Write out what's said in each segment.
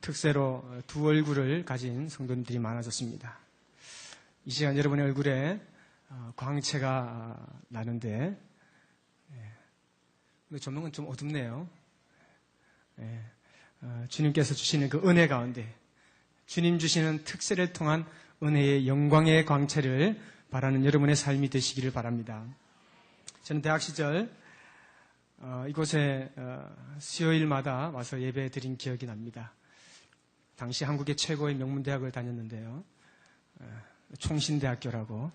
특세로 두 얼굴을 가진 성도님들이 많아졌습니다. 이 시간 여러분의 얼굴에 광채가 나는데 조명은 좀 어둡네요. 주님께서 주시는 그 은혜 가운데 주님 주시는 특세를 통한 은혜의 영광의 광채를 바라는 여러분의 삶이 되시기를 바랍니다. 저는 대학 시절 이곳에 수요일마다 와서 예배 드린 기억이 납니다. 당시 한국의 최고의 명문대학을 다녔는데요. 총신대학교라고.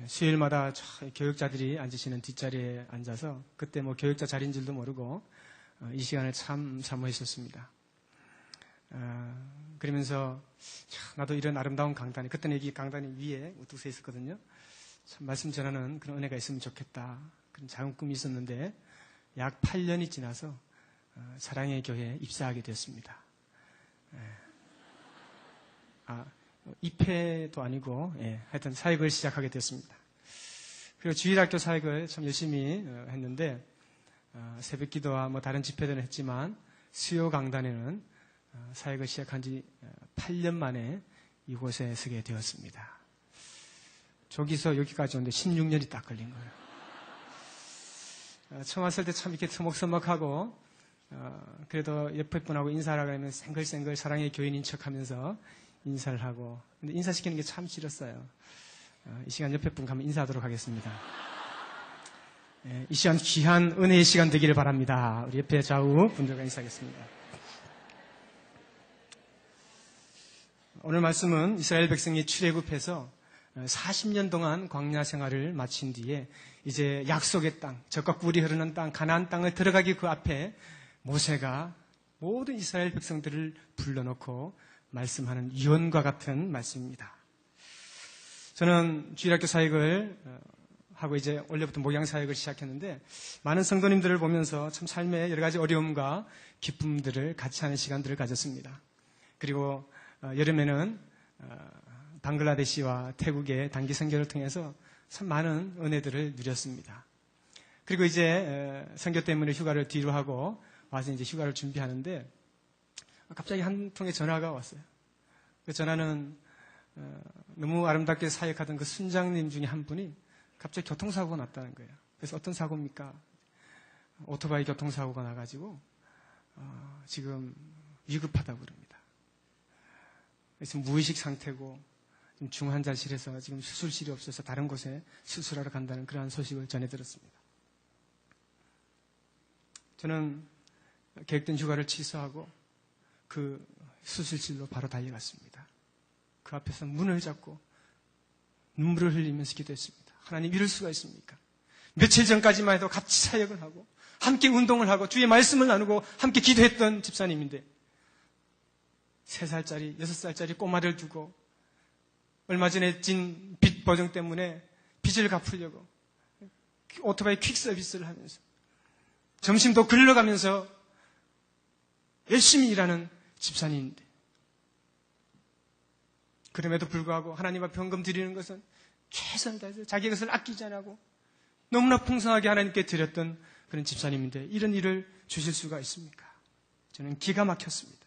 수요일마다 교육자들이 앉으시는 뒷자리에 앉아서 그때 뭐 교육자 자리인 줄도 모르고 이 시간을 참 사모했었습니다. 그러면서 나도 이런 아름다운 강단에, 그때는 여기 강단이 위에 우뚝 서 있었거든요. 참 말씀 전하는 그런 은혜가 있으면 좋겠다. 그런 작은 꿈이 있었는데 약 8년이 지나서 사랑의 교회에 입사하게 되었습니다. 입회도 아니고 하여튼 사역을 시작하게 되었습니다. 그리고 주일학교 사역을 참 열심히 했는데 새벽 기도와 뭐 다른 집회들은 했지만 수요 강단에는 사역을 시작한 지 8년 만에 이곳에 서게 되었습니다. 저기서 여기까지 오는데 16년이 딱 걸린 거예요. 처음 왔을 때 참 이렇게 서먹서먹하고 그래도 옆에 분하고 인사를 하려면 생글생글 사랑의 교인인 척하면서 인사를 하고, 근데 인사시키는 게 참 싫었어요. 이 시간 옆에 분 가면 인사하도록 하겠습니다. 이 시간 귀한 은혜의 시간 되기를 바랍니다. 우리 옆에 좌우 분들과 인사하겠습니다. 오늘 말씀은 이스라엘 백성이 출애굽해서 40년 동안 광야 생활을 마친 뒤에 이제 약속의 땅, 젖과 꿀이 흐르는 땅, 가나안 땅을 들어가기 그 앞에 모세가 모든 이스라엘 백성들을 불러놓고 말씀하는 유언과 같은 말씀입니다. 저는 주일학교 사역을 하고 이제 원래부터 목양 사역을 시작했는데 많은 성도님들을 보면서 참 삶의 여러 가지 어려움과 기쁨들을 같이 하는 시간들을 가졌습니다. 그리고 여름에는 방글라데시와 태국의 단기 선교를 통해서 참 많은 은혜들을 누렸습니다. 그리고 이제 선교 때문에 휴가를 뒤로 하고 와서 이제 휴가를 준비하는데 갑자기 한 통의 전화가 왔어요. 그 전화는 너무 아름답게 사역하던 그 순장님 중에 한 분이 갑자기 교통사고가 났다는 거예요. 그래서 어떤 사고입니까? 오토바이 교통사고가 나가지고 지금 위급하다고 그럽니다. 지금 무의식 상태고 중환자실에서 지금 수술실이 없어서 다른 곳에 수술하러 간다는 그러한 소식을 전해 들었습니다. 저는 계획된 휴가를 취소하고 그 수술실로 바로 달려갔습니다. 그 앞에서 문을 잡고 눈물을 흘리면서 기도했습니다. 하나님 이럴 수가 있습니까? 며칠 전까지만 해도 같이 사역을 하고 함께 운동을 하고 주의 말씀을 나누고 함께 기도했던 집사님인데 3살짜리, 6살짜리 꼬마를 두고 얼마 전에 진 빚 보증 때문에 빚을 갚으려고 오토바이 퀵 서비스를 하면서 점심도 굴러가면서 열심히 일하는 집사님인데 그럼에도 불구하고 하나님 앞에 헌금 드리는 것은 최선을 다해서 자기 것을 아끼지 않고 너무나 풍성하게 하나님께 드렸던 그런 집사님인데 이런 일을 주실 수가 있습니까? 저는 기가 막혔습니다.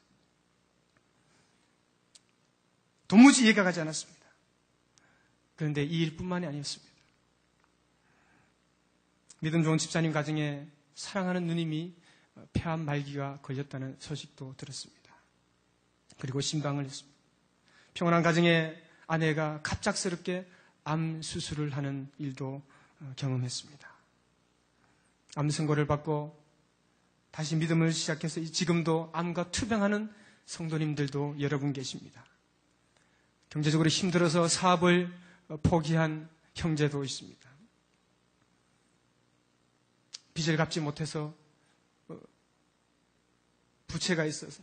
도무지 이해가 가지 않았습니다. 그런데 이 일뿐만이 아니었습니다. 믿음 좋은 집사님 가정에 사랑하는 누님이 폐암 말기가 걸렸다는 소식도 들었습니다. 그리고 신방을 했습니다. 평온한 가정에 아내가 갑작스럽게 암 수술을 하는 일도 경험했습니다. 암 선고를 받고 다시 믿음을 시작해서 지금도 암과 투병하는 성도님들도 여러분 계십니다. 경제적으로 힘들어서 사업을 포기한 형제도 있습니다. 빚을 갚지 못해서 부채가 있어서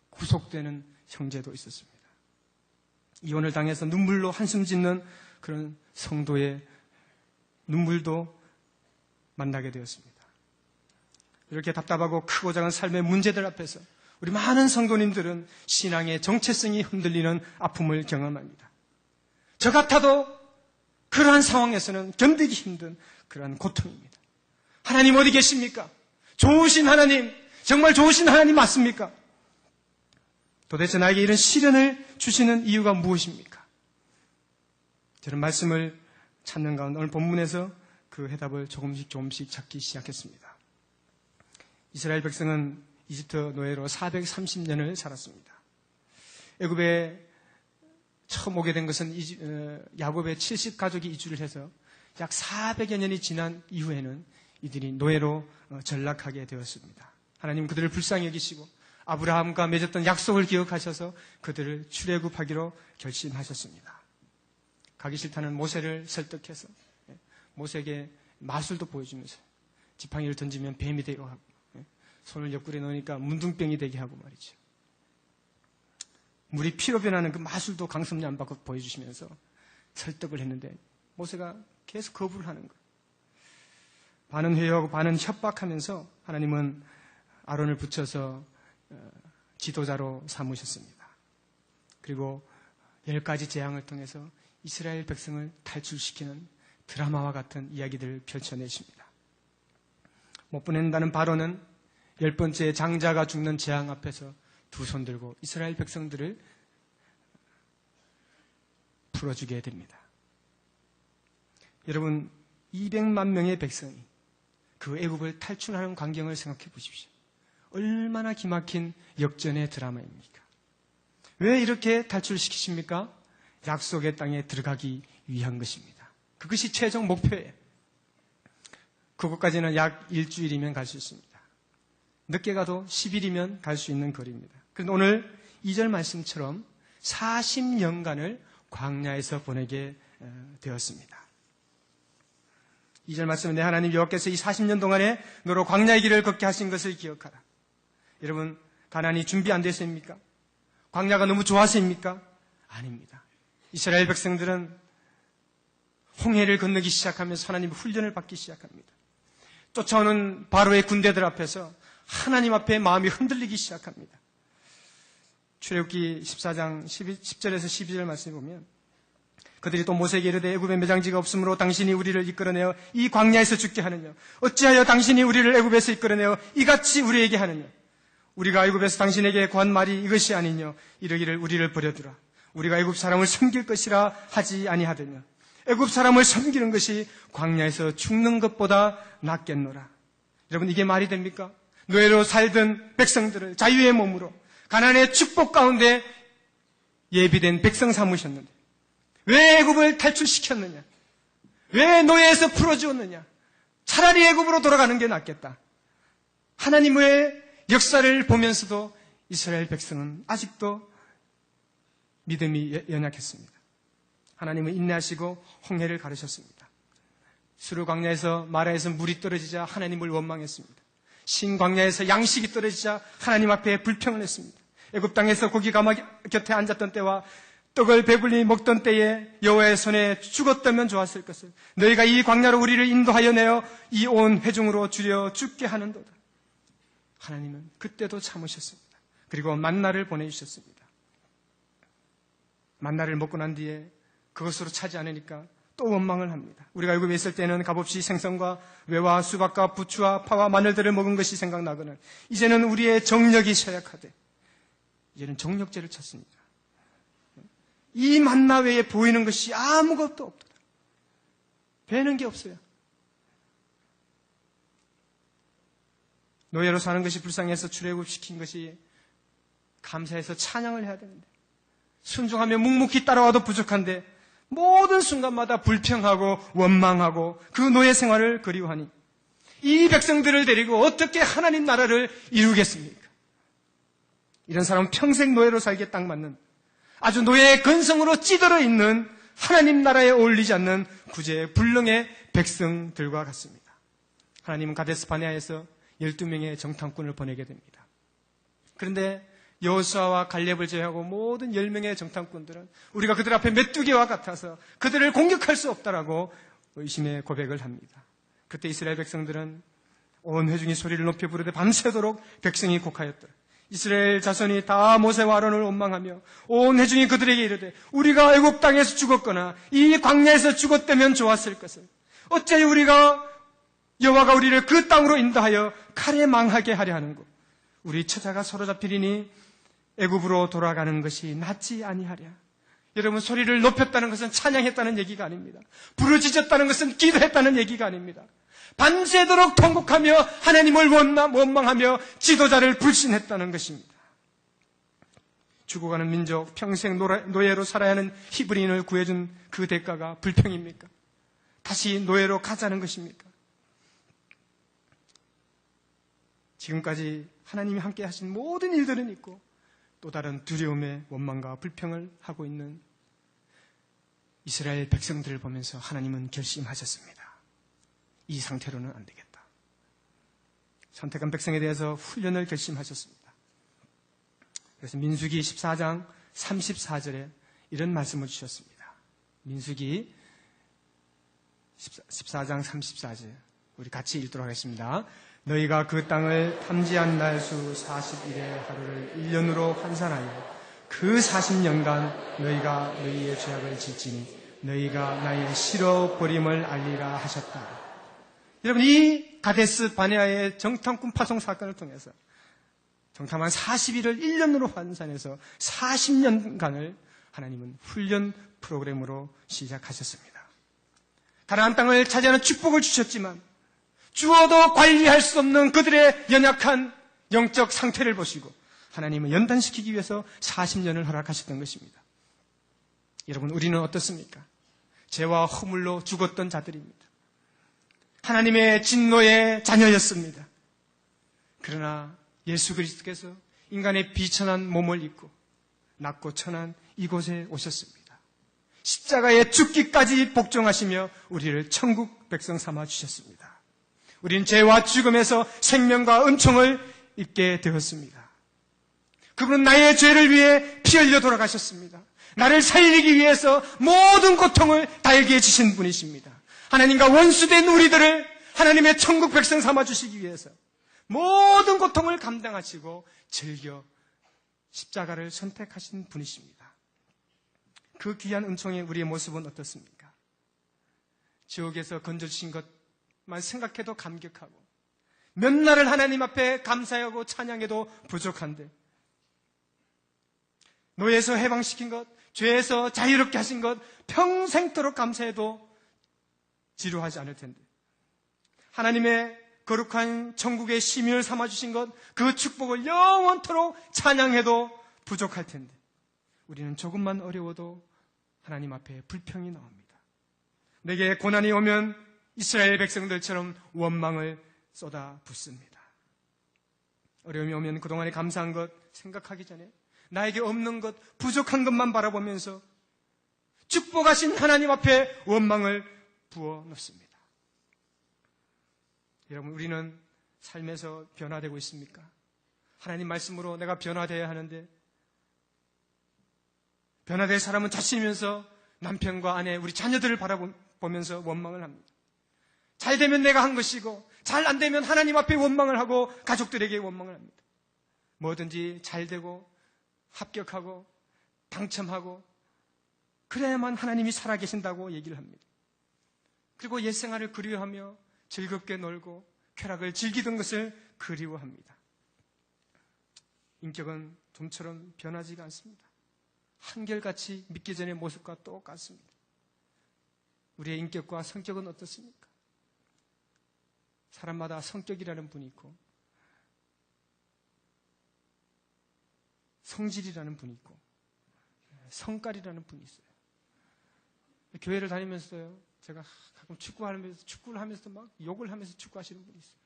구속되는 형제도 있었습니다. 이혼을 당해서 눈물로 한숨 짓는 그런 성도의 눈물도 만나게 되었습니다. 이렇게 답답하고 크고 작은 삶의 문제들 앞에서 우리 많은 성도님들은 신앙의 정체성이 흔들리는 아픔을 경험합니다. 저 같아도 그러한 상황에서는 견디기 힘든 그러한 고통입니다. 하나님 어디 계십니까? 좋으신 하나님, 정말 좋으신 하나님 맞습니까? 도대체 나에게 이런 시련을 주시는 이유가 무엇입니까? 저는 말씀을 찾는 가운데 오늘 본문에서 그 해답을 조금씩 찾기 시작했습니다. 이스라엘 백성은 이집트 노예로 430년을 살았습니다. 애굽에 처음 오게 된 것은 야곱의 70가족이 이주를 해서 약 400여 년이 지난 이후에는 이들이 노예로 전락하게 되었습니다. 하나님 그들을 불쌍히 여기시고 아브라함과 맺었던 약속을 기억하셔서 그들을 출애굽하기로 결심하셨습니다. 가기 싫다는 모세를 설득해서 모세에게 마술도 보여주면서 지팡이를 던지면 뱀이 되고 하고 손을 옆구리에 넣으니까 문둥병이 되게 하고 말이죠. 물이 피로 변하는 그 마술도 강섭리 안 받고 보여주시면서 설득을 했는데 모세가 계속 거부를 하는 거예요. 반은 회유하고 반은 협박하면서 하나님은 아론을 붙여서 지도자로 삼으셨습니다. 그리고 10가지 재앙을 통해서 이스라엘 백성을 탈출시키는 드라마와 같은 이야기들을 펼쳐내십니다. 못 보낸다는 바로는 10번째 장자가 죽는 재앙 앞에서 두 손 들고 이스라엘 백성들을 풀어주게 됩니다. 여러분 200만 명의 백성이 그 애굽을 탈출하는 광경을 생각해 보십시오. 얼마나 기막힌 역전의 드라마입니까? 왜 이렇게 탈출시키십니까? 약속의 땅에 들어가기 위한 것입니다. 그것이 최종 목표예요. 그곳까지는 약 일주일이면 갈 수 있습니다. 늦게 가도 10일이면 갈 수 있는 거리입니다. 그런데 오늘 2절 말씀처럼 40년간을 광야에서 보내게 되었습니다. 2절 말씀은 내 하나님 여호와께서 이 40년 동안에 너로 광야의 길을 걷게 하신 것을 기억하라. 여러분 가나안이 준비 안 됐습니까? 광야가 너무 좋았습니까? 아닙니다. 이스라엘 백성들은 홍해를 건너기 시작하면서 하나님의 훈련을 받기 시작합니다. 쫓아오는 바로의 군대들 앞에서 하나님 앞에 마음이 흔들리기 시작합니다. 출애굽기 14장 10절에서 12절 말씀을 보면 그들이 또 모세에게 이르되 애굽에 매장지가 없으므로 당신이 우리를 이끌어내어 이 광야에서 죽게 하느냐? 어찌하여 당신이 우리를 애굽에서 이끌어내어 이같이 우리에게 하느냐? 우리가 애굽에서 당신에게 구한 말이 이것이 아니뇨? 이르기를 우리를 버려두라. 우리가 애굽 사람을 섬길 것이라 하지 아니하더냐? 애굽 사람을 섬기는 것이 광야에서 죽는 것보다 낫겠노라. 여러분 이게 말이 됩니까? 노예로 살던 백성들을 자유의 몸으로 가나안의 축복 가운데 예비된 백성 삼으셨는데 왜 애굽을 탈출시켰느냐? 왜 노예에서 풀어주었느냐? 차라리 애굽으로 돌아가는 게 낫겠다. 하나님의 역사를 보면서도 이스라엘 백성은 아직도 믿음이 연약했습니다. 하나님은 인내하시고 홍해를 가르셨습니다. 수르 광야에서 마라에서 물이 떨어지자 하나님을 원망했습니다. 신 광야에서 양식이 떨어지자 하나님 앞에 불평을 했습니다. 애굽 땅에서 고기 가마 곁에 앉았던 때와 떡을 배불리 먹던 때에 여호와의 손에 죽었다면 좋았을 것을 너희가 이 광야로 우리를 인도하여 내어 이 온 회중으로 줄여 죽게 하는도다. 하나님은 그때도 참으셨습니다. 그리고 만나를 보내주셨습니다. 만나를 먹고 난 뒤에 그것으로 차지 않으니까 또 원망을 합니다. 우리가 애굽에 있을 때는 값없이 생선과 외와 수박과 부추와 파와 마늘들을 먹은 것이 생각나거늘 이제는 우리의 정력이 쇠약하되 이제는 정력제를 찾습니다. 이 만나 외에 보이는 것이 아무것도 없도다. 배는 게 없어요. 노예로 사는 것이 불쌍해서 출애굽시킨 것이 감사해서 찬양을 해야 되는데 순종하며 묵묵히 따라와도 부족한데 모든 순간마다 불평하고 원망하고 그 노예 생활을 그리워하니 이 백성들을 데리고 어떻게 하나님 나라를 이루겠습니까? 이런 사람은 평생 노예로 살기에 딱 맞는 아주 노예의 근성으로 찌들어 있는 하나님 나라에 어울리지 않는 구제불능의 백성들과 같습니다. 하나님은 가데스 바네아에서 12명의 정탐꾼을 보내게 됩니다. 그런데 여호수아와 갈렙을 제외하고 모든 10명의 정탐꾼들은 우리가 그들 앞에 메뚜기와 같아서 그들을 공격할 수 없다라고 의심의 고백을 합니다. 그때 이스라엘 백성들은 온 회중이 소리를 높여 부르되 밤새도록 백성이 곡하였더라. 이스라엘 자손이 다 모세와 아론을 원망하며 온 회중이 그들에게 이르되 우리가 애굽 땅에서 죽었거나 이 광야에서 죽었다면 좋았을 것을 어찌하여 여호와가 우리를 그 땅으로 인도하여 칼에 망하게 하려 하는고 우리 처자가 서로 잡히리니 애굽으로 돌아가는 것이 낫지 아니하랴. 여러분, 소리를 높였다는 것은 찬양했다는 얘기가 아닙니다. 부르짖었다는 것은 기도했다는 얘기가 아닙니다. 밤새도록 통곡하며 하나님을 원망하며 지도자를 불신했다는 것입니다. 죽어가는 민족, 평생 노예로 살아야 하는 히브리인을 구해준 그 대가가 불평입니까? 다시 노예로 가자는 것입니까? 지금까지 하나님이 함께 하신 모든 일들은 있고 또 다른 두려움의 원망과 불평을 하고 있는 이스라엘 백성들을 보면서 하나님은 결심하셨습니다. 이 상태로는 안 되겠다. 선택한 백성에 대해서 훈련을 결심하셨습니다. 그래서 민수기 14장 34절에 이런 말씀을 주셨습니다. 민수기 14장 34절 우리 같이 읽도록 하겠습니다. 너희가 그 땅을 탐지한 날 수 40일의 하루를 1년으로 환산하여 그 40년간 너희가 너희의 죄악을 짓지니 너희가 나의 싫어버림을 알리라 하셨다. 여러분, 이 가데스 바네아의 정탐꾼 파송 사건을 통해서 정탐한 40일을 1년으로 환산해서 40년간을 하나님은 훈련 프로그램으로 시작하셨습니다. 가나안 땅을 차지하는 축복을 주셨지만 주어도 관리할 수 없는 그들의 연약한 영적 상태를 보시고 하나님은 연단시키기 위해서 40년을 허락하셨던 것입니다. 여러분, 우리는 어떻습니까? 죄와 허물로 죽었던 자들입니다. 하나님의 진노의 자녀였습니다. 그러나 예수 그리스도께서 인간의 비천한 몸을 입고 낮고 천한 이곳에 오셨습니다. 십자가에 죽기까지 복종하시며 우리를 천국 백성 삼아 주셨습니다. 우리는 죄와 죽음에서 생명과 은총을 입게 되었습니다. 그분은 나의 죄를 위해 피 흘려 돌아가셨습니다. 나를 살리기 위해서 모든 고통을 달게 해주신 분이십니다. 하나님과 원수된 우리들을 하나님의 천국 백성 삼아주시기 위해서 모든 고통을 감당하시고 즐겨 십자가를 선택하신 분이십니다. 그 귀한 은총의 우리의 모습은 어떻습니까? 지옥에서 건져주신 것만 생각해도 감격하고 몇 날을 하나님 앞에 감사하고 찬양해도 부족한데 노예에서 해방시킨 것, 죄에서 자유롭게 하신 것 평생토록 감사해도 지루하지 않을 텐데 하나님의 거룩한 천국의 시민을 삼아주신 것, 그 축복을 영원토록 찬양해도 부족할 텐데 우리는 조금만 어려워도 하나님 앞에 불평이 나옵니다. 내게 고난이 오면 이스라엘 백성들처럼 원망을 쏟아붓습니다. 어려움이 오면 그동안에 감사한 것 생각하기 전에 나에게 없는 것, 부족한 것만 바라보면서 축복하신 하나님 앞에 원망을 부어놓습니다. 여러분, 우리는 삶에서 변화되고 있습니까? 하나님 말씀으로 내가 변화되어야 하는데 변화될 사람은 자신이면서 남편과 아내, 우리 자녀들을 바라보면서 원망을 합니다. 잘 되면 내가 한 것이고 잘 안 되면 하나님 앞에 원망을 하고 가족들에게 원망을 합니다. 뭐든지 잘 되고 합격하고 당첨하고 그래야만 하나님이 살아계신다고 얘기를 합니다. 그리고 옛생활을 그리워하며 즐겁게 놀고 쾌락을 즐기던 것을 그리워합니다. 인격은 좀처럼 변하지가 않습니다. 한결같이 믿기 전의 모습과 똑같습니다. 우리의 인격과 성격은 어떻습니까? 사람마다 성격이라는 분이 있고 성질이라는 분이 있고 성깔이라는 분이 있어요. 교회를 다니면서요, 제가 가끔 축구를 하면서 막 욕을 하면서 축구하시는 분이 있어요.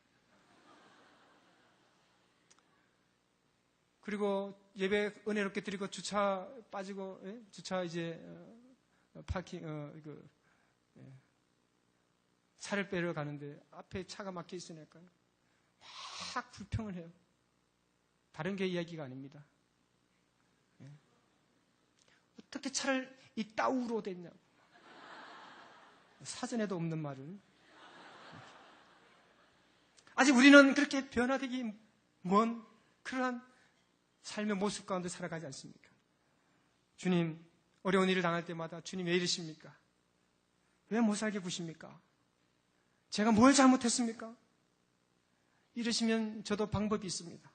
그리고 예배 은혜롭게 드리고 주차 빠지고, 주차 이제 파킹 차를 빼러 가는데 앞에 차가 막혀 있으니까 막 불평을 해요. 다른 게 이야기가 아닙니다. 어떻게 차를 이 따우로 됐냐고. 사전에도 없는 말을. 아직 우리는 그렇게 변화되기 먼 그러한 삶의 모습 가운데 살아가지 않습니까? 주님, 어려운 일을 당할 때마다 주님 왜 이러십니까? 왜 못 살게 구십니까? 제가 뭘 잘못했습니까? 이러시면 저도 방법이 있습니다.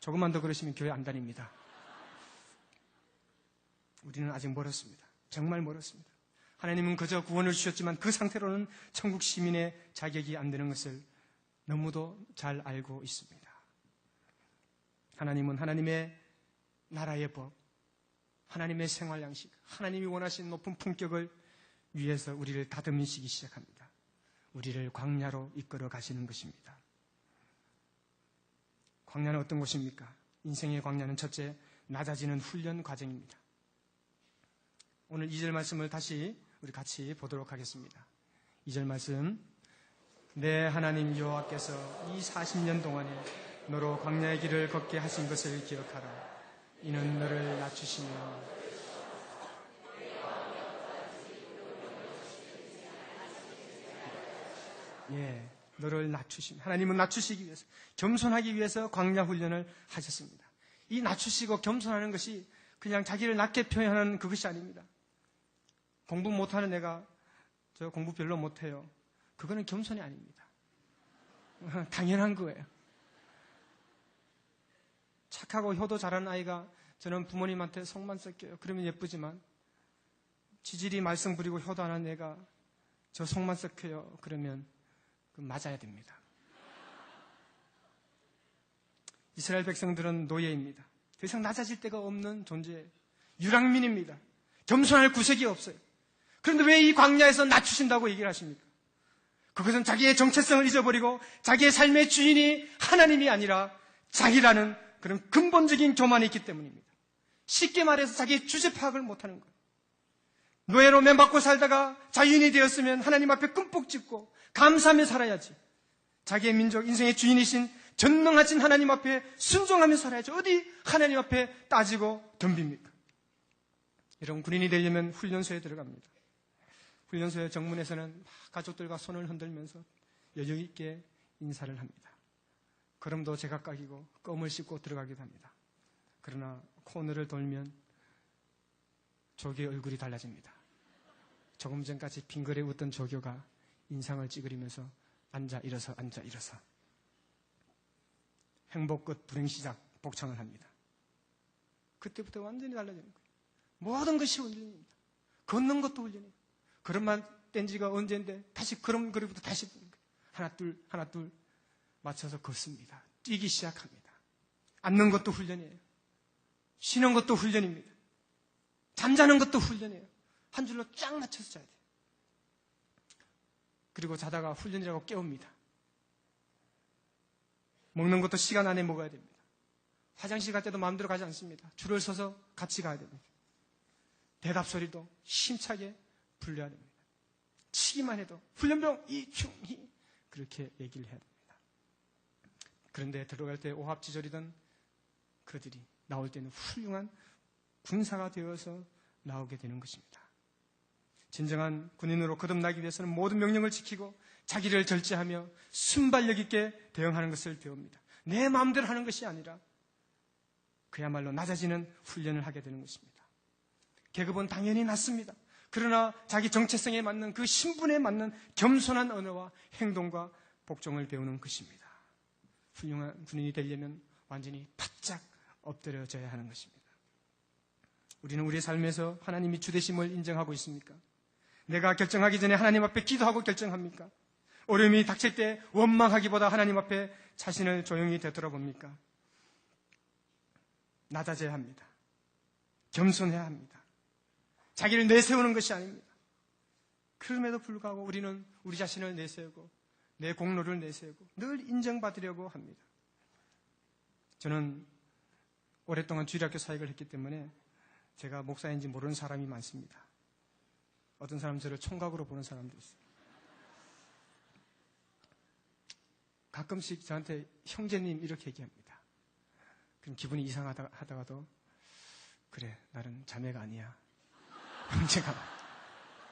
조금만 더 그러시면 교회 안 다닙니다. 우리는 아직 멀었습니다. 정말 멀었습니다. 하나님은 그저 구원을 주셨지만 그 상태로는 천국 시민의 자격이 안 되는 것을 너무도 잘 알고 있습니다. 하나님은 하나님의 나라의 법, 하나님의 생활 양식, 하나님이 원하시는 높은 품격을 위해서 우리를 다듬으시기 시작합니다. 우리를 광야로 이끌어 가시는 것입니다. 광야는 어떤 곳입니까? 인생의 광야는 첫째, 낮아지는 훈련 과정입니다. 오늘 2절 말씀을 다시 우리 같이 보도록 하겠습니다. 2절 말씀, 내 하나님 여호와께서 이 40년 동안에 너로 광야의 길을 걷게 하신 것을 기억하라. 이는 너를 낮추시며 너를 낮추시며 하나님은 낮추시기 위해서, 겸손하기 위해서 광야 훈련을 하셨습니다. 이 낮추시고 겸손하는 것이 그냥 자기를 낮게 표현하는 그것이 아닙니다. 공부 못하는 애가 저 공부 별로 못해요. 그거는 겸손이 아닙니다. 당연한 거예요. 착하고 효도 잘하는 아이가 저는 부모님한테 속만 썩여요. 그러면 예쁘지만 지질이 말썽 부리고 효도 안 하는 애가 저 속만 썩혀요. 그러면 맞아야 됩니다. 이스라엘 백성들은 노예입니다. 더 이상 낮아질 데가 없는 존재예요. 유랑민입니다. 겸손할 구색이 없어요. 그런데 왜 이 광야에서 낮추신다고 얘기를 하십니까? 그것은 자기의 정체성을 잊어버리고 자기의 삶의 주인이 하나님이 아니라 자기라는 그런 근본적인 교만이 있기 때문입니다. 쉽게 말해서 자기의 주제 파악을 못하는 거예요. 노예로 매맞고 살다가 자유인이 되었으면 하나님 앞에 끔뻑 짚고 감사하며 살아야지. 자기의 민족, 인생의 주인이신 전능하신 하나님 앞에 순종하며 살아야지. 어디 하나님 앞에 따지고 덤빕니까? 여러분, 군인이 되려면 훈련소에 들어갑니다. 훈련소의 정문에서는 가족들과 손을 흔들면서 여유 있게 인사를 합니다. 걸음도 제각각이고 껌을 씹고 들어가기도 합니다. 그러나 코너를 돌면 조교의 얼굴이 달라집니다. 조금 전까지 빙그레 웃던 조교가 인상을 찌그리면서 앉아 일어서 행복 끝 불행 시작 복창을 합니다. 그때부터 완전히 달라지는 거예요. 모든 것이 훈련입니다. 걷는 것도 훈련이에요. 걸음만 뗀 지가 언제인데 다시 걸음 거리부터 다시 하나 둘 맞춰서 걷습니다. 뛰기 시작합니다. 앉는 것도 훈련이에요. 쉬는 것도 훈련입니다. 잠자는 것도 훈련이에요. 한 줄로 쫙 맞춰서 자야 돼요. 그리고 자다가 훈련이라고 깨웁니다. 먹는 것도 시간 안에 먹어야 됩니다. 화장실 갈 때도 마음대로 가지 않습니다. 줄을 서서 같이 가야 됩니다. 대답 소리도 힘차게 불려야 됩니다. 치기만 해도 훈련병 이충희 그렇게 얘기를 해야 됩니다. 그런데 들어갈 때 오합지졸이던 그들이 나올 때는 훌륭한 군사가 되어서 나오게 되는 것입니다. 진정한 군인으로 거듭나기 위해서는 모든 명령을 지키고 자기를 절제하며 순발력 있게 대응하는 것을 배웁니다. 내 마음대로 하는 것이 아니라 그야말로 낮아지는 훈련을 하게 되는 것입니다. 계급은 당연히 낮습니다. 그러나 자기 정체성에 맞는 그 신분에 맞는 겸손한 언어와 행동과 복종을 배우는 것입니다. 훌륭한 군인이 되려면 완전히 바짝 엎드려져야 하는 것입니다. 우리는 우리의 삶에서 하나님이 주되심을 인정하고 있습니까? 내가 결정하기 전에 하나님 앞에 기도하고 결정합니까? 어려움이 닥칠 때 원망하기보다 하나님 앞에 자신을 조용히 되돌아봅니까? 낮아져야 합니다. 겸손해야 합니다. 자기를 내세우는 것이 아닙니다. 그럼에도 불구하고 우리는 우리 자신을 내세우고 내 공로를 내세우고 늘 인정받으려고 합니다. 저는 오랫동안 주일학교 사역을 했기 때문에 제가 목사인지 모르는 사람이 많습니다. 어떤 사람은 저를 총각으로 보는 사람도 있어요. 가끔씩 저한테 형제님 이렇게 얘기합니다. 그럼 기분이 이상하다가도 그래, 나는 자매가 아니야. 형제가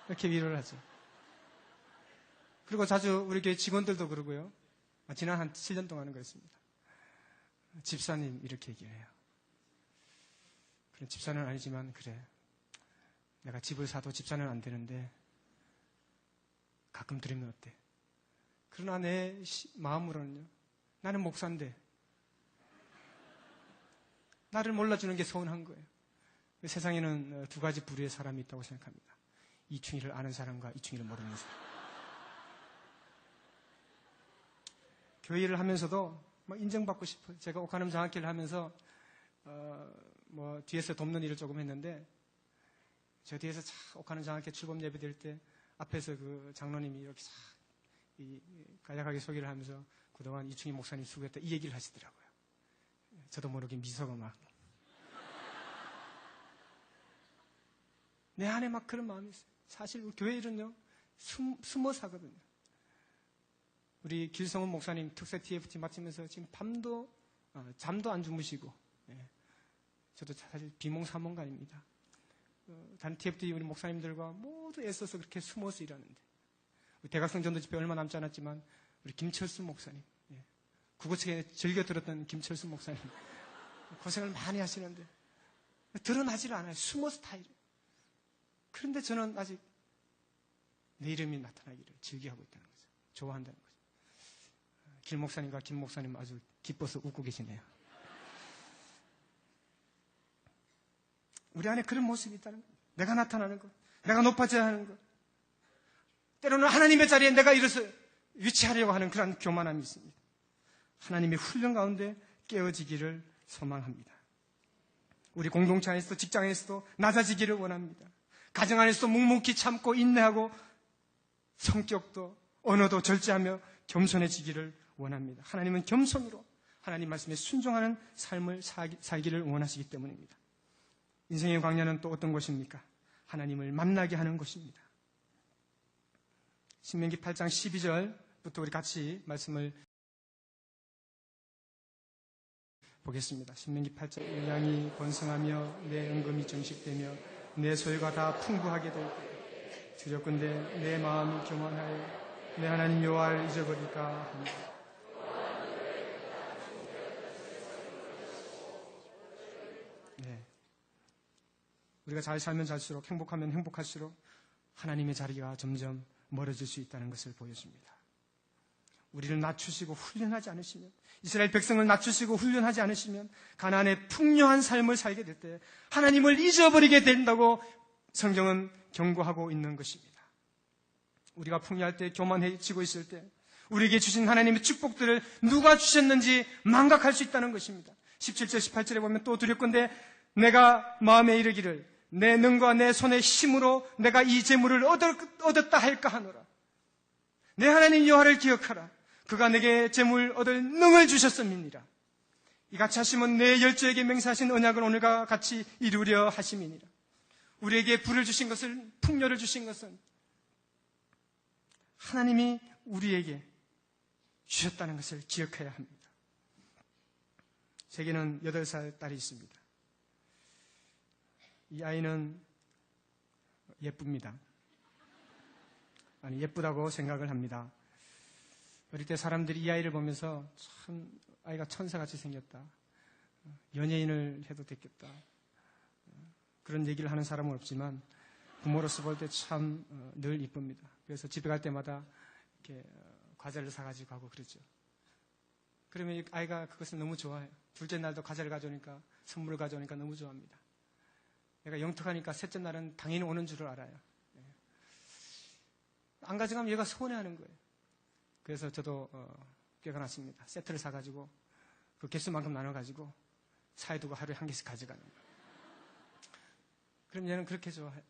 이렇게 위로를 하죠. 그리고 자주 우리 교회 직원들도 그러고요. 지난 한 7년 동안은 그랬습니다. 집사님 이렇게 얘기를 해요. 그래, 집사는 아니지만 그래, 내가 집을 사도 집사는 안 되는데 가끔 들으면 어때? 그러나 내 마음으로는요, 나는 목사인데 나를 몰라주는 게 서운한 거예요. 세상에는 두 가지 부류의 사람이 있다고 생각합니다. 이충희를 아는 사람과 이충희를 모르는 사람. 교회 일을 하면서도 인정받고 싶어요. 제가 옥하남 장학회를 하면서 뒤에서 돕는 일을 조금 했는데, 저 뒤에서 옥하남 장학회 출범 예배 드릴 때 앞에서 그 장로님이 이렇게 간략하게 소개를 하면서 그동안 이충희 목사님 수고했다 이 얘기를 하시더라고요. 저도 모르게 미소가 막 내 안에 막 그런 마음이 있어요. 사실 우리 교회 일은요 숨어서 하거든요. 우리 길성훈 목사님 특세 TFT 맡으면서 지금 잠도 안 주무시고, 저도 사실 비몽사몽간입니다. 단 TFT 우리 목사님들과 모두 애써서 그렇게 숨어서 일하는데, 우리 대각성 전도 집회 얼마 남지 않았지만 우리 김철수 목사님, 국어책에 즐겨 들었던 김철수 목사님 고생을 많이 하시는데 드러나지를 않아요. 숨어서 다 이래요. 그런데 저는 아직 내 이름이 나타나기를 즐겨하고 있다는 거죠. 좋아한다는 거죠. 길 목사님과 김 목사님 아주 기뻐서 웃고 계시네요. 우리 안에 그런 모습이 있다는 거예요. 내가 나타나는 것, 내가 높아져야 하는 것, 때로는 하나님의 자리에 내가 일어서 위치하려고 하는 그런 교만함이 있습니다. 하나님의 훈련 가운데 깨어지기를 소망합니다. 우리 공동체 안에서도 직장에서도 낮아지기를 원합니다. 가정 안에서도 묵묵히 참고 인내하고 성격도 언어도 절제하며 겸손해지기를 원합니다. 하나님은 겸손으로 하나님 말씀에 순종하는 삶을 살기를 원하시기 때문입니다. 인생의 광야는 또 어떤 것입니까? 하나님을 만나게 하는 것입니다. 신명기 8장 12절부터 우리 같이 말씀을 보겠습니다. 신명기 8장 양이 번성하며 내 은금이 정식되며 내 소유가 다 풍부하게 될 거야. 두렵건대 내 마음이 교만하여 내 하나님 여호와를 잊어버릴까 합니다. 네. 우리가 잘 살면 살수록, 행복하면 행복할수록 하나님의 자리가 점점 멀어질 수 있다는 것을 보여줍니다. 우리를 낮추시고 훈련하지 않으시면, 이스라엘 백성을 낮추시고 훈련하지 않으시면 가나안의 풍요한 삶을 살게 될 때 하나님을 잊어버리게 된다고 성경은 경고하고 있는 것입니다. 우리가 풍요할 때, 교만해지고 있을 때 우리에게 주신 하나님의 축복들을 누가 주셨는지 망각할 수 있다는 것입니다. 17절 18절에 보면 또 두렵건대 내가 마음에 이르기를 내 능과 내 손의 힘으로 내가 이 재물을 얻었다 할까 하노라. 내 하나님 여호와를 기억하라. 그가 내게 재물 얻을 능을 주셨음이니라. 이같이 하시면 내 열조에게 맹세하신 언약을 오늘과 같이 이루려 하심이니라. 우리에게 부를 주신 것을, 풍요를 주신 것은 하나님이 우리에게 주셨다는 것을 기억해야 합니다. 제게는 8살 딸이 있습니다. 이 아이는 예쁩니다. 아니, 예쁘다고 생각을 합니다. 어릴 때 사람들이 이 아이를 보면서 참 아이가 천사같이 생겼다. 연예인을 해도 됐겠다. 그런 얘기를 하는 사람은 없지만 부모로서 볼 때 참 늘 이쁩니다. 그래서 집에 갈 때마다 이렇게 과자를 사가지고 가고 그러죠. 그러면 이 아이가 그것을 너무 좋아해요. 둘째 날도 과자를 가져오니까, 선물을 가져오니까 너무 좋아합니다. 내가 영특하니까 셋째 날은 당연히 오는 줄을 알아요. 안 가져가면 얘가 서운해하는 거예요. 그래서 저도 꾀가 났습니다. 세트를 사가지고 그 개수만큼 나눠가지고 사이 두고 하루에 한 개씩 가져가는 거예요. 그럼 얘는 그렇게 좋아해요.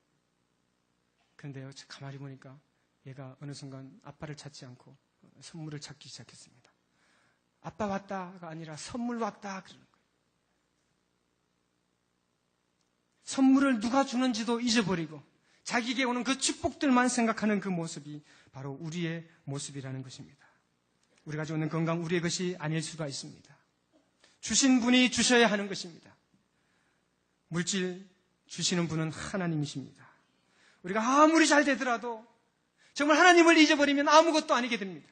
그런데요, 가만히 보니까 얘가 어느 순간 아빠를 찾지 않고 선물을 찾기 시작했습니다. 아빠 왔다가 아니라 선물 왔다 그러는 거예요. 선물을 누가 주는지도 잊어버리고 자기에게 오는 그 축복들만 생각하는 그 모습이 바로 우리의 모습이라는 것입니다. 우리가 주는 건강 우리의 것이 아닐 수가 있습니다. 주신 분이 주셔야 하는 것입니다. 물질 주시는 분은 하나님이십니다. 우리가 아무리 잘 되더라도 정말 하나님을 잊어버리면 아무것도 아니게 됩니다.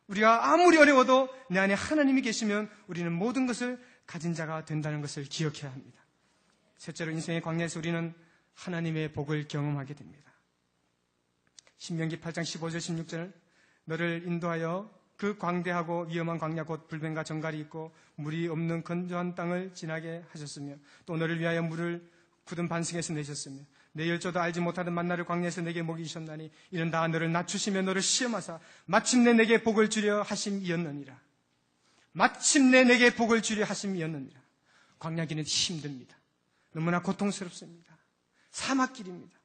우리가 아무리 어려워도 내 안에 하나님이 계시면 우리는 모든 것을 가진 자가 된다는 것을 기억해야 합니다. 셋째로 인생의 광야에서 우리는 하나님의 복을 경험하게 됩니다. 신명기 8장 15절 16절 너를 인도하여 그 광대하고 위험한 광야 곧 불변과 정갈이 있고 물이 없는 건조한 땅을 지나게 하셨으며 또 너를 위하여 물을 굳은 반석에서 내셨으며 내 열조도 알지 못하던 만나를 광야에서 내게 먹이 주셨나니 이는 다 너를 낮추시며 너를 시험하사 마침내 내게 복을 주려 하심이었느니라. 마침내 내게 복을 주려 하심이었느니라. 광야길은 힘듭니다. 너무나 고통스럽습니다. 사막길입니다.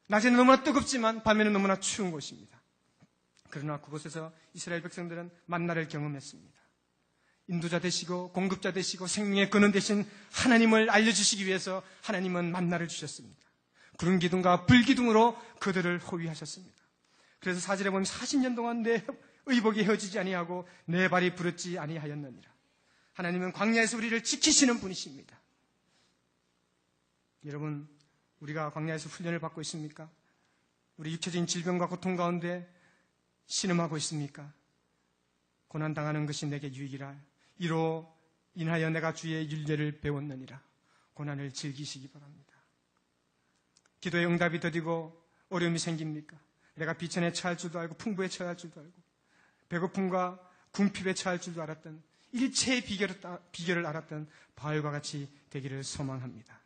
낮에는 너무나 뜨겁지만 밤에는 너무나 추운 곳입니다. 그러나 그곳에서 이스라엘 백성들은 만나를 경험했습니다. 인도자 되시고 공급자 되시고 생명의 근원 되신 하나님을 알려주시기 위해서 하나님은 만나를 주셨습니다. 구름 기둥과 불 기둥으로 그들을 호위하셨습니다. 그래서 4절에 보면 40년 동안 내 의복이 헤어지지 아니하고 내 발이 부르지 아니하였느니라. 하나님은 광야에서 우리를 지키시는 분이십니다. 여러분, 우리가 광야에서 훈련을 받고 있습니까? 우리 육체적인 질병과 고통 가운데 신음하고 있습니까? 고난당하는 것이 내게 유익이라. 이로 인하여 내가 주의 율례를 배웠느니라. 고난을 즐기시기 바랍니다. 기도의 응답이 더디고 어려움이 생깁니까? 내가 비천에 처할 줄도 알고 풍부에 처할 줄도 알고 배고픔과 궁핍에 처할 줄도 알았던 일체의 비결을 알았던 바울과 같이 되기를 소망합니다.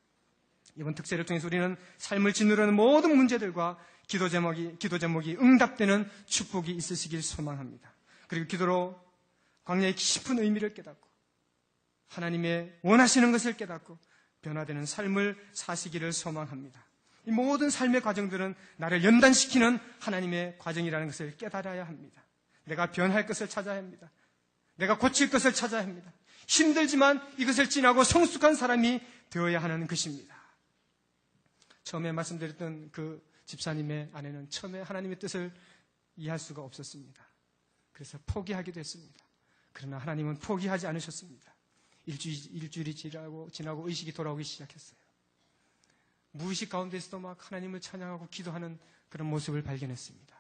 이번 특세를 통해서 우리는 삶을 짓누르는 모든 문제들과 기도 제목이 응답되는 축복이 있으시길 소망합니다. 그리고 기도로 광야의 깊은 의미를 깨닫고 하나님의 원하시는 것을 깨닫고 변화되는 삶을 사시기를 소망합니다. 이 모든 삶의 과정들은 나를 연단시키는 하나님의 과정이라는 것을 깨달아야 합니다. 내가 변할 것을 찾아야 합니다. 내가 고칠 것을 찾아야 합니다. 힘들지만 이것을 지나고 성숙한 사람이 되어야 하는 것입니다. 처음에 말씀드렸던 그 집사님의 아내는 처음에 하나님의 뜻을 이해할 수가 없었습니다. 그래서 포기하기도 했습니다. 그러나 하나님은 포기하지 않으셨습니다. 일주일이 지나고 의식이 돌아오기 시작했어요. 무의식 가운데서도 막 하나님을 찬양하고 기도하는 그런 모습을 발견했습니다.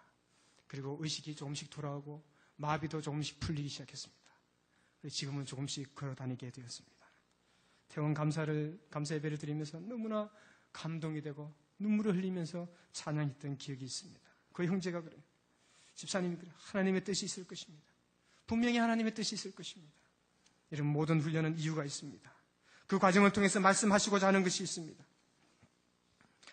그리고 의식이 조금씩 돌아오고 마비도 조금씩 풀리기 시작했습니다. 지금은 조금씩 걸어다니게 되었습니다. 태원 감사 예배를 드리면서 너무나 감동이 되고 눈물을 흘리면서 찬양했던 기억이 있습니다. 그 형제가 그래요. 집사님이 그래요. 하나님의 뜻이 있을 것입니다. 분명히 하나님의 뜻이 있을 것입니다. 이런 모든 훈련은 이유가 있습니다. 그 과정을 통해서 말씀하시고자 하는 것이 있습니다.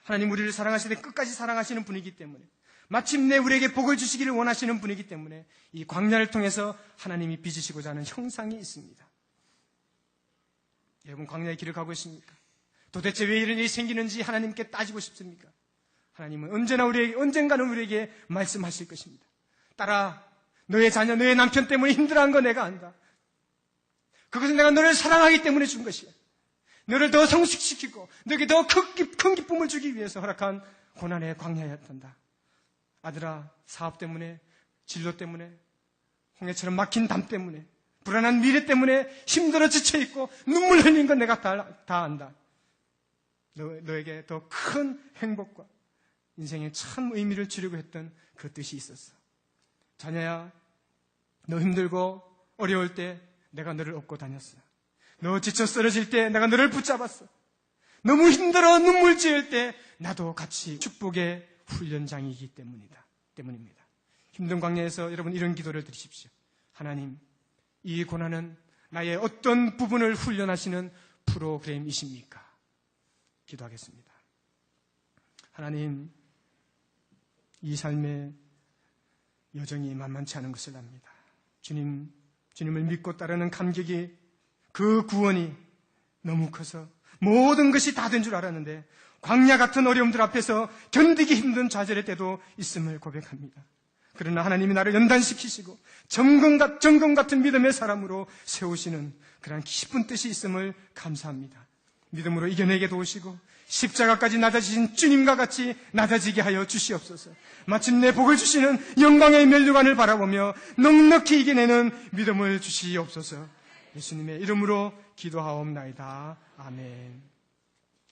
하나님 우리를 사랑하시되 끝까지 사랑하시는 분이기 때문에 마침내 우리에게 복을 주시기를 원하시는 분이기 때문에 이 광야를 통해서 하나님이 빚으시고자 하는 형상이 있습니다. 여러분 광야의 길을 가고 있습니까? 도대체 왜 이런 일이 생기는지 하나님께 따지고 싶습니까? 하나님은 언젠가는 우리에게 말씀하실 것입니다. 딸아, 너의 자녀, 너의 남편 때문에 힘들어한 거 내가 안다. 그것은 내가 너를 사랑하기 때문에 준 것이야. 너를 더 성숙시키고 너에게 더 큰 기쁨을 주기 위해서 허락한 고난의 광야였단다. 아들아, 사업 때문에, 진로 때문에, 홍해처럼 막힌 담 때문에, 불안한 미래 때문에 힘들어 지쳐있고 눈물 흘린 건 내가 다 안다. 너에게 더 큰 행복과 인생에 참 의미를 주려고 했던 그 뜻이 있었어. 자녀야, 너 힘들고 어려울 때 내가 너를 업고 다녔어. 너 지쳐 쓰러질 때 내가 너를 붙잡았어. 너무 힘들어 눈물 지을 때 나도 같이 축복의 훈련장이기 때문입니다. 힘든 광야에서 여러분 이런 기도를 드리십시오. 하나님, 이 고난은 나의 어떤 부분을 훈련하시는 프로그램이십니까? 기도하겠습니다. 하나님, 이 삶의 여정이 만만치 않은 것을 압니다. 주님을 믿고 따르는 감격이, 그 구원이 너무 커서 모든 것이 다 된 줄 알았는데 광야 같은 어려움들 앞에서 견디기 힘든 좌절의 때도 있음을 고백합니다. 그러나 하나님이 나를 연단시키시고 점검 같은 믿음의 사람으로 세우시는 그런 깊은 뜻이 있음을 감사합니다. 믿음으로 이겨내게 도우시고 십자가까지 낮아지신 주님과 같이 낮아지게 하여 주시옵소서. 마침내 복을 주시는 영광의 면류관을 바라보며 넉넉히 이겨내는 믿음을 주시옵소서. 예수님의 이름으로 기도하옵나이다. 아멘.